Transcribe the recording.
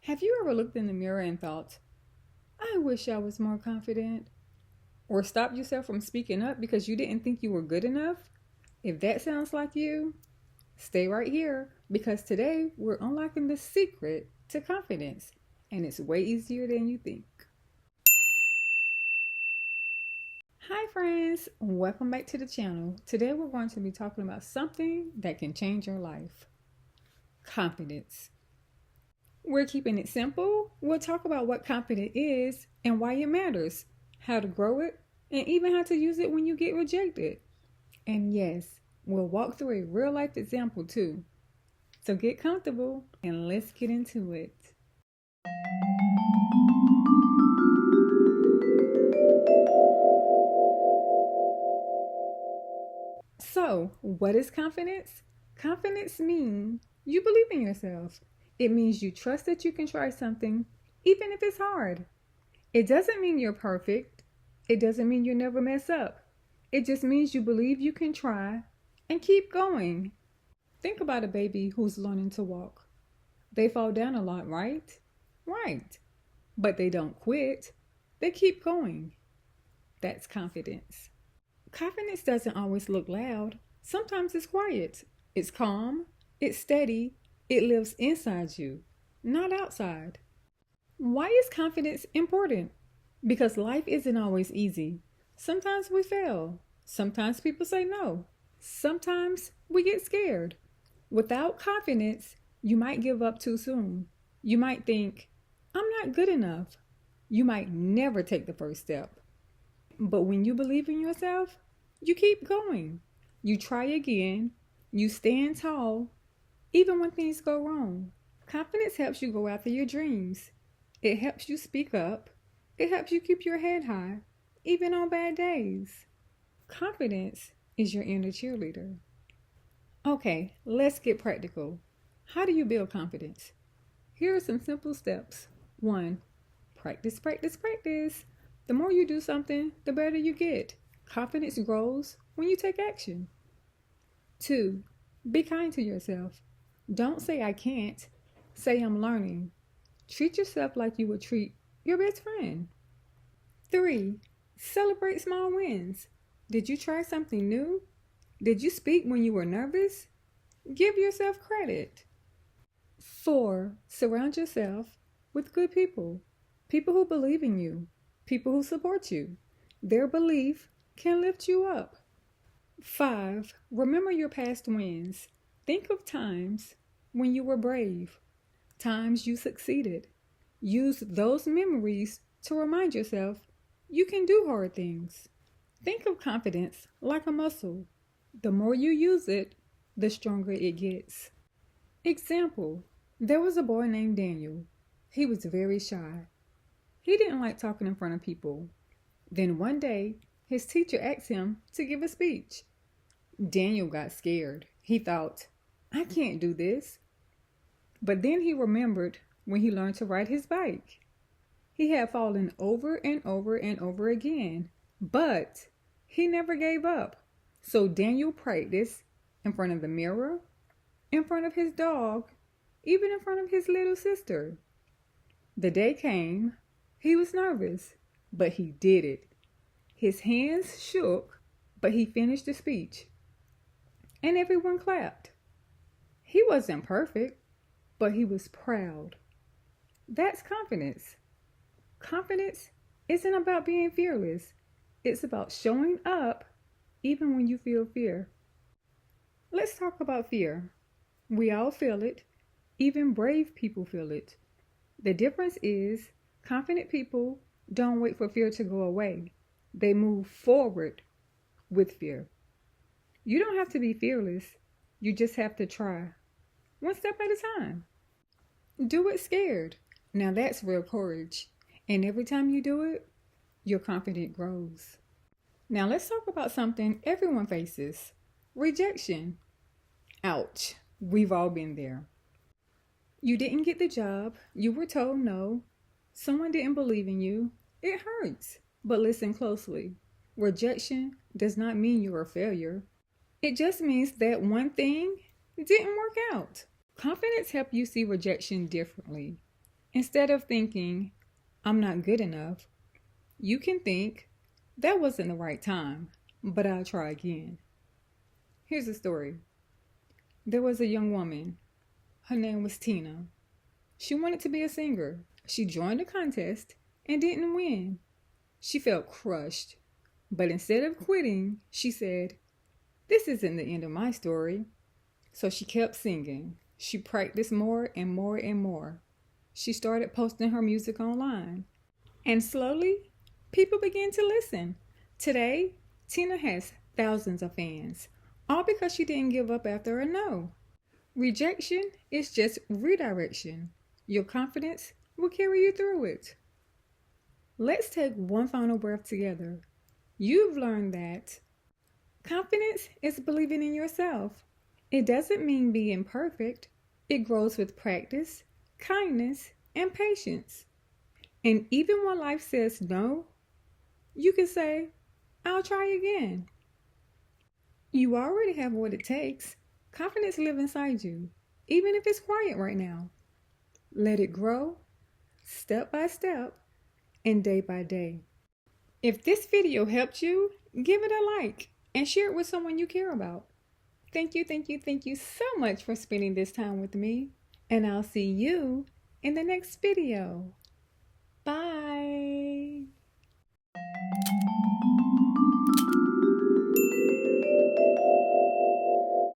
Have you ever looked in the mirror and thought, I wish I was more confident? Or stopped yourself from speaking up because you didn't think you were good enough? If that sounds like you, stay right here because today we're unlocking the secret to confidence, and it's way easier than you think. Hi friends, welcome back to the channel. Today we're going to be talking about something that can change your life. Confidence. We're keeping it simple. We'll talk about what confidence is and why it matters, how to grow it, and even how to use it when you get rejected. And yes, we'll walk through a real life example too. So get comfortable and let's get into it. So, what is confidence? Confidence means you believe in yourself. It means you trust that you can try something, even if it's hard. It doesn't mean you're perfect. It doesn't mean you never mess up. It just means you believe you can try and keep going. Think about a baby who's learning to walk. They fall down a lot, right? Right. But they don't quit. They keep going. That's confidence. Confidence doesn't always look loud. Sometimes it's quiet. It's calm. It's steady. It lives inside you, not outside. Why is confidence important? Because life isn't always easy. Sometimes we fail. Sometimes people say no. Sometimes we get scared. Without confidence, you might give up too soon. You might think, I'm not good enough. You might never take the first step. But when you believe in yourself, you keep going. You try again. You stand tall, even when things go wrong. Confidence helps you go after your dreams. It helps you speak up. It helps you keep your head high, even on bad days. Confidence is your inner cheerleader. Okay, let's get practical. How do you build confidence? Here are some simple steps. 1. Practice, practice, practice. The more you do something, the better you get. Confidence grows when you take action. 2. Be kind to yourself. Don't say I can't. Say I'm learning. Treat yourself like you would treat your best friend. 3. Celebrate small wins. Did you try something new? Did you speak when you were nervous? Give yourself credit. 4. Surround yourself with good people. People who believe in you. People who support you. Their belief can lift you up. 5. Remember your past wins. Think of times when you were brave, times you succeeded. Use those memories to remind yourself you can do hard things. Think of confidence like a muscle. The more you use it, the stronger it gets. Example, there was a boy named Daniel. He was very shy. He didn't like talking in front of people. Then one day, his teacher asked him to give a speech. Daniel got scared. He thought, I can't do this. But then he remembered when he learned to ride his bike. He had fallen over and over and over again, but he never gave up. So Daniel practiced in front of the mirror, in front of his dog, even in front of his little sister. The day came. He was nervous, but he did it. His hands shook, but he finished the speech. And everyone clapped. He wasn't perfect, but he was proud. That's confidence. Confidence isn't about being fearless. It's about showing up even when you feel fear. Let's talk about fear. We all feel it. Even brave people feel it. The difference is confident people don't wait for fear to go away. They move forward with fear. You don't have to be fearless. You just have to try. One step at a time. Do it scared. Now that's real courage. And every time you do it, your confidence grows. Now let's talk about something everyone faces. Rejection. Ouch. We've all been there. You didn't get the job. You were told no. Someone didn't believe in you. It hurts. But listen closely. Rejection does not mean you're a failure. It just means that one thing didn't work out. Confidence helps you see rejection differently. Instead of thinking, I'm not good enough, you can think, that wasn't the right time, but I'll try again. Here's a story. There was a young woman. Her name was Tina. She wanted to be a singer. She joined a contest and didn't win. She felt crushed. But instead of quitting, she said, this isn't the end of my story. So she kept singing. She practiced more and more and more. She started posting her music online. And slowly, people began to listen. Today, Tina has thousands of fans, all because she didn't give up after a no. Rejection is just redirection. Your confidence will carry you through it. Let's take one final breath together. You've learned that confidence is believing in yourself. It doesn't mean being perfect. It grows with practice, kindness, and patience. And even when life says no, you can say, I'll try again. You already have what it takes. Confidence lives inside you, even if it's quiet right now. Let it grow, step by step, and day by day. If this video helped you, give it a like and share it with someone you care about. Thank you so much for spending this time with me, and I'll see you in the next video.